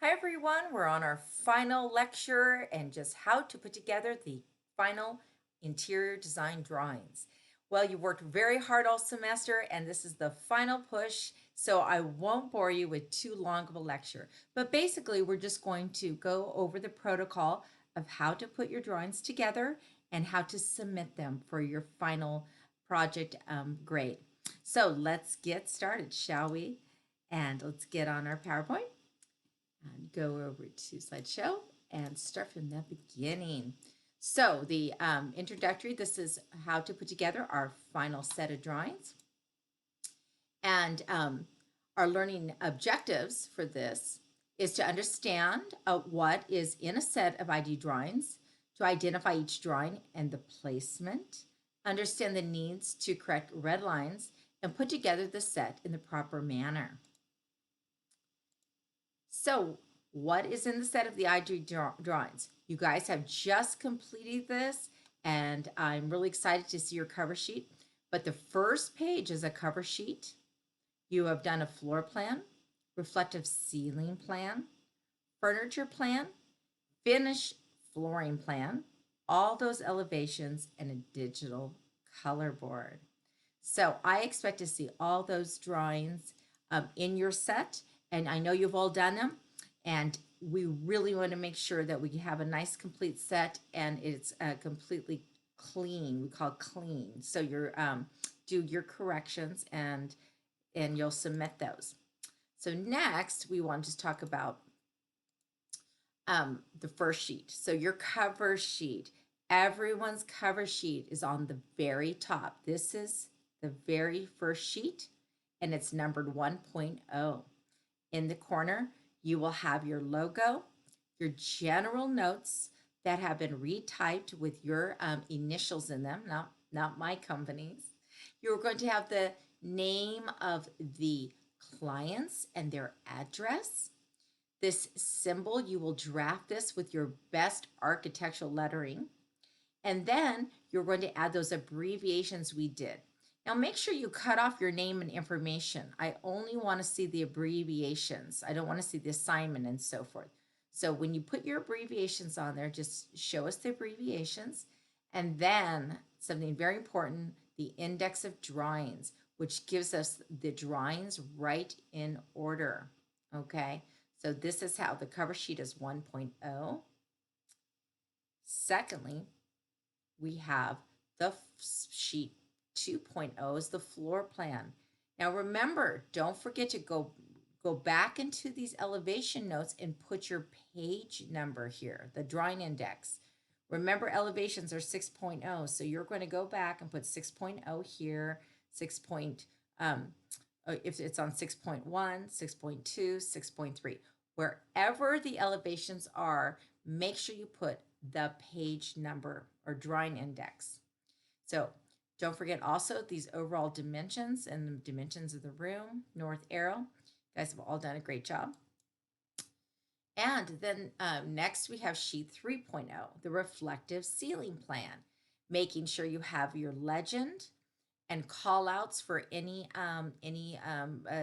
Hi everyone, we're on our final lecture and just how to put together the final interior design drawings. Well, you worked very hard all semester and this is the final push, so I won't bore you with too long of a lecture. But basically, we're just going to go over the protocol of how to put your drawings together and how to submit them for your final project grade. So let's get started, shall we? And let's get on our PowerPoint and go over to slideshow and start from the beginning. So the introductory, this is how to put together our final set of drawings. And our learning objectives for this is to understand what is in a set of ID drawings, to identify each drawing and the placement, understand the needs to correct red lines, and put together the set in the proper manner. So what is in the set of the ID drawings? You guys have just completed this, and I'm really excited to see your cover sheet. But the first page is a cover sheet. You have done a floor plan, reflective ceiling plan, furniture plan, finished flooring plan, all those elevations, and a digital color board. So I expect to see all those drawings in your set, and I know you've all done them, and we really want to make sure that we have a nice complete set and it's completely clean. We call it clean. So you're do your corrections and you'll submit those. So next we want to talk about the first sheet. So your cover sheet, everyone's cover sheet is on the very top. This is the very first sheet and it's numbered 1.0. In the corner, you will have your logo, your general notes that have been retyped with your initials in them, not my company's. You're going to have the name of the clients and their address. This symbol, you will draft this with your best architectural lettering. And then you're going to add those abbreviations we did. Now make sure you cut off your name and information. I only want to see the abbreviations. I don't want to see the assignment and so forth. So when you put your abbreviations on there, just show us the abbreviations. And then something very important, the index of drawings, which gives us the drawings right in order. Okay, so this is how the cover sheet is 1.0. Secondly, we have the sheet 2.0 is the floor plan. Now remember, don't forget to go back into these elevation notes and put your page number here, the drawing index. Remember, elevations are 6.0, so you're going to go back and put 6.0 here, if it's on 6.1, 6.2, 6.3. Wherever the elevations are, make sure you put the page number or drawing index. So don't forget also these overall dimensions and the dimensions of the room, north arrow. You guys have all done a great job. And then next we have sheet 3.0, the reflective ceiling plan, making sure you have your legend and call outs for any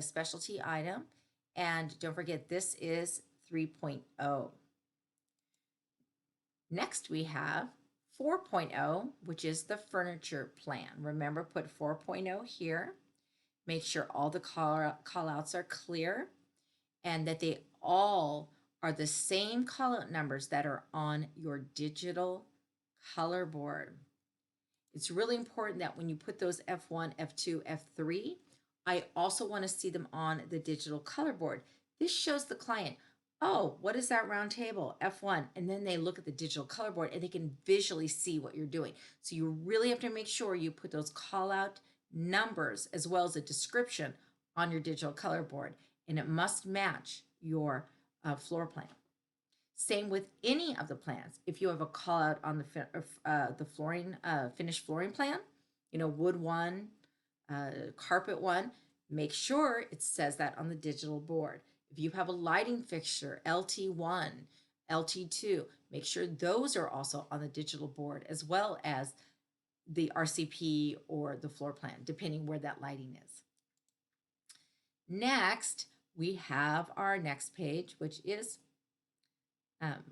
specialty item. And don't forget, this is 3.0. Next we have 4.0, which is the furniture plan. Remember, put 4.0 here. Make sure all the call outs are clear and that they all are the same call out numbers that are on your digital color board. It's really important that when you put those F1, F2, F3, I also want to see them on the digital color board. This shows the client, oh, what is that round table? F1. And then they look at the digital color board and they can visually see what you're doing. So you really have to make sure you put those call out numbers as well as a description on your digital color board. And it must match your floor plan. Same with any of the plans. If you have a call out on the flooring, finished flooring plan, you know, wood one, carpet one, make sure it says that on the digital board. If you have a lighting fixture, LT1, LT2, make sure those are also on the digital board as well as the RCP or the floor plan, depending where that lighting is. Next, we have our next page, which is Um,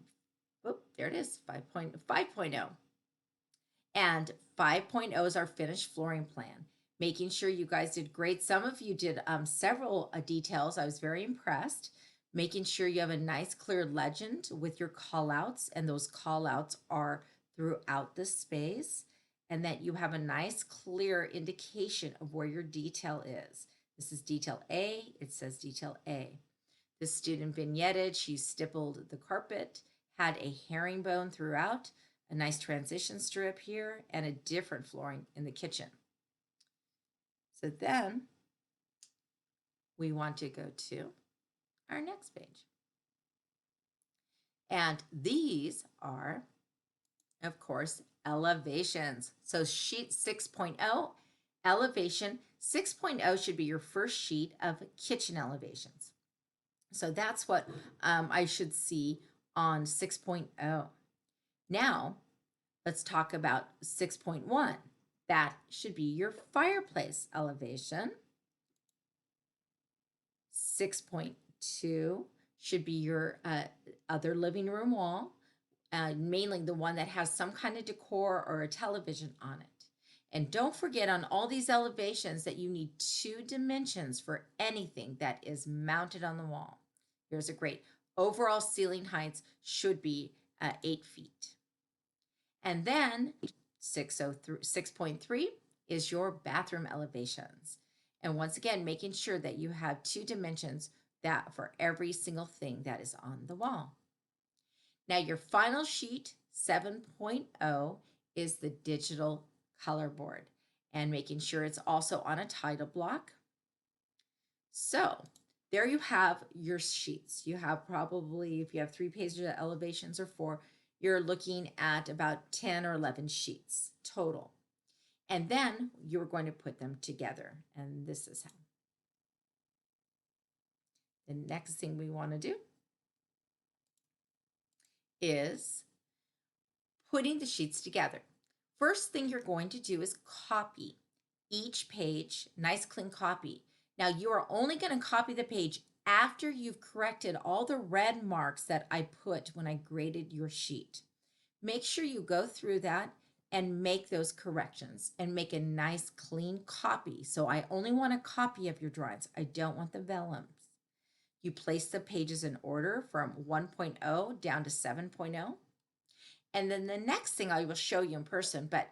oh, there it is, 5.0. And 5.0 is our finished flooring plan. Making sure you guys did great. Some of you did several details. I was very impressed. Making sure you have a nice clear legend with your call outs, and those call outs are throughout the space, and that you have a nice clear indication of where your detail is. This is detail A. It says detail A. The student vignetted, she stippled the carpet, had a herringbone throughout, a nice transition strip here, and a different flooring in the kitchen. So then we want to go to our next page. And these are, of course, elevations. So sheet 6.0, elevation 6.0 should be your first sheet of kitchen elevations. So that's what I should see on 6.0. Now, let's talk about 6.1. That should be your fireplace elevation. 6.2 should be your other living room wall, mainly the one that has some kind of decor or a television on it. And don't forget on all these elevations that you need 2 dimensions for anything that is mounted on the wall. Here's a great overall ceiling heights should be 8 feet. And then 6.3 is your bathroom elevations. And once again, making sure that you have 2 dimensions that for every single thing that is on the wall. Now your final sheet, 7.0, is the digital color board, and making sure it's also on a title block. So there you have your sheets. You have probably, if you have 3 pages of elevations or 4, you're looking at about 10 or 11 sheets total. And then you're going to put them together. And this is how. The next thing we want to do is putting the sheets together. First thing you're going to do is copy each page, nice clean copy. Now you are only going to copy the page after you've corrected all the red marks that I put when I graded your sheet. Make sure you go through that and make those corrections and make a nice clean copy. So I only want a copy of your drawings. I don't want the vellums. You place the pages in order from 1.0 down to 7.0. And then the next thing I will show you in person, but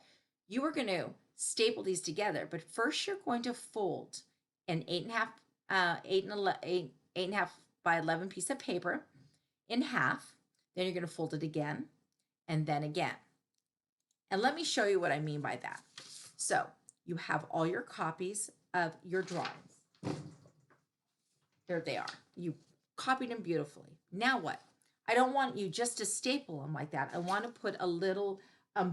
you are going to staple these together. But first you're going to fold an 8.5 by 11 piece of paper in half. Then you're going to fold it again and then again. And let me show you what I mean by that. So you have all your copies of your drawings. There they are. You copied them beautifully. Now what? I don't want you just to staple them like that. I want to put a little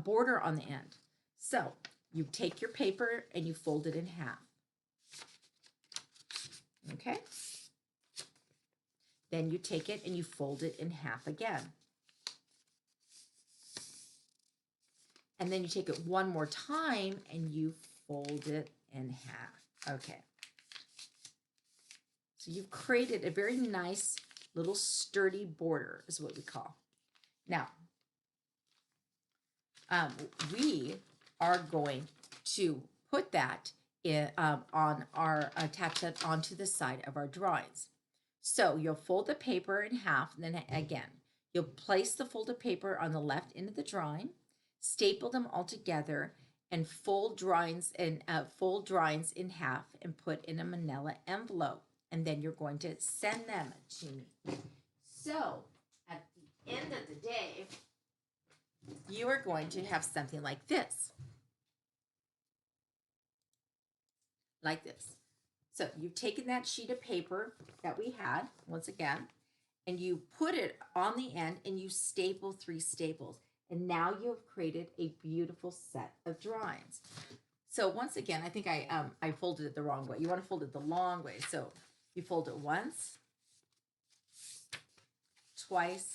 border on the end. So you take your paper and you fold it in half. Okay? Then you take it and you fold it in half again. And then you take it one more time and you fold it in half. Okay. So you've created a very nice little sturdy border is what we call. Now, we are going to put that in, on our, attach that onto the side of our drawings. So you'll fold the paper in half, and then again, you'll place the folded paper on the left end of the drawing, staple them all together, and fold drawings in half and put in a manila envelope. And then you're going to send them to me. So at the end of the day, you are going to have something like this. Like this. So you've taken that sheet of paper that we had, once again, and you put it on the end and you staple 3 staples. And now you have created a beautiful set of drawings. So once again, I think I folded it the wrong way. You want to fold it the long way. So you fold it once, twice,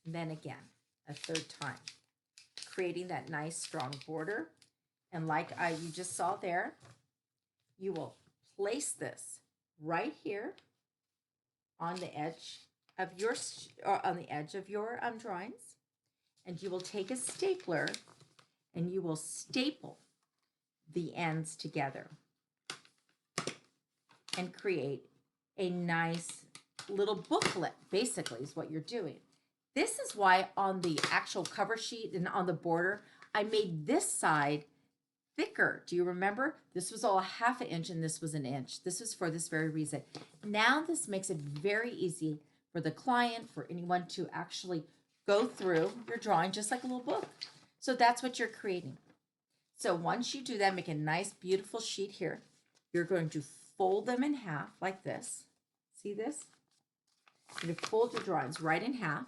and then again, a 3rd time, creating that nice strong border. And like you just saw there, you will place this right here on the edge of your drawings, and you will take a stapler and you will staple the ends together and create a nice little booklet, basically, is what you're doing. This is why on the actual cover sheet and on the border, I made this side thicker. Do you remember? This was all a half an inch and this was an inch. This is for this very reason. Now this makes it very easy for the client, for anyone to actually go through your drawing just like a little book. So that's what you're creating. So once you do that, make a nice, beautiful sheet here. You're going to fold them in half like this. See this? You're going to fold your drawings right in half,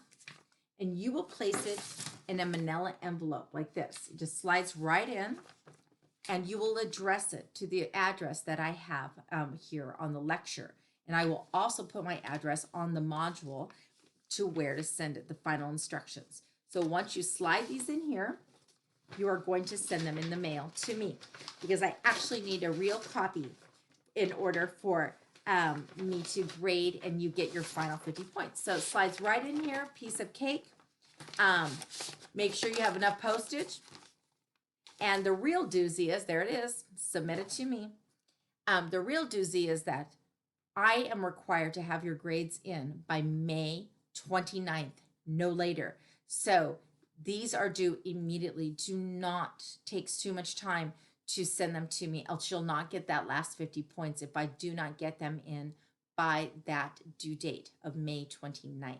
and you will place it in a manila envelope like this. It just slides right in, and you will address it to the address that I have here on the lecture. And I will also put my address on the module to where to send it, the final instructions. So once you slide these in here, you are going to send them in the mail to me, because I actually need a real copy in order for me to grade and you get your final 50 points. So it slides right in here, piece of cake. Make sure you have enough postage. And the real doozy is, there it is, submit it to me. The real doozy is that I am required to have your grades in by May 29th, no later. So these are due immediately. Do not take too much time to send them to me, else you'll not get that last 50 points if I do not get them in by that due date of May 29th.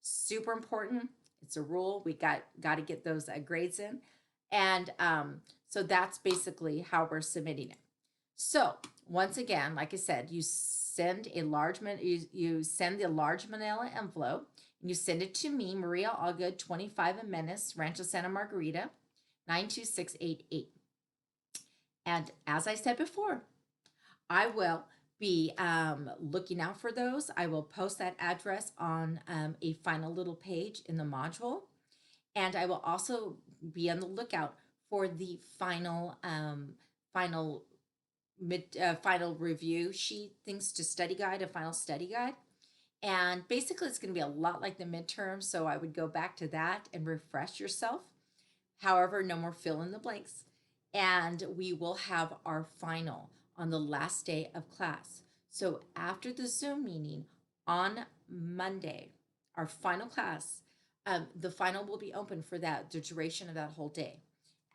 Super important. It's a rule. We got to get those grades in. And so that's basically how we're submitting it. So once again, like I said, you send a large you send the large manila envelope, and you send it to me, Maria Allgood, 25 Menace, Rancho Santa Margarita, 92688. And as I said before, I will be looking out for those. I will post that address on a final little page in the module. And I will also be on the lookout for the final final review sheet, things to study guide, a final study guide. And basically it's going to be a lot like the midterm. So I would go back to that and refresh yourself. However, no more fill in the blanks. And we will have our final on the last day of class. So after the Zoom meeting on Monday, our final class, the final will be open for the duration of that whole day.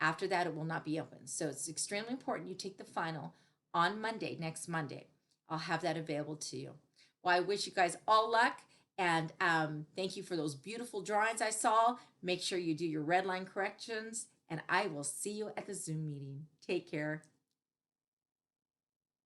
After that, it will not be open. So it's extremely important you take the final on Monday, next Monday. I'll have that available to you. Well, I wish you guys all luck, and thank you for those beautiful drawings I saw. Make sure you do your red line corrections, and I will see you at the Zoom meeting. Take care.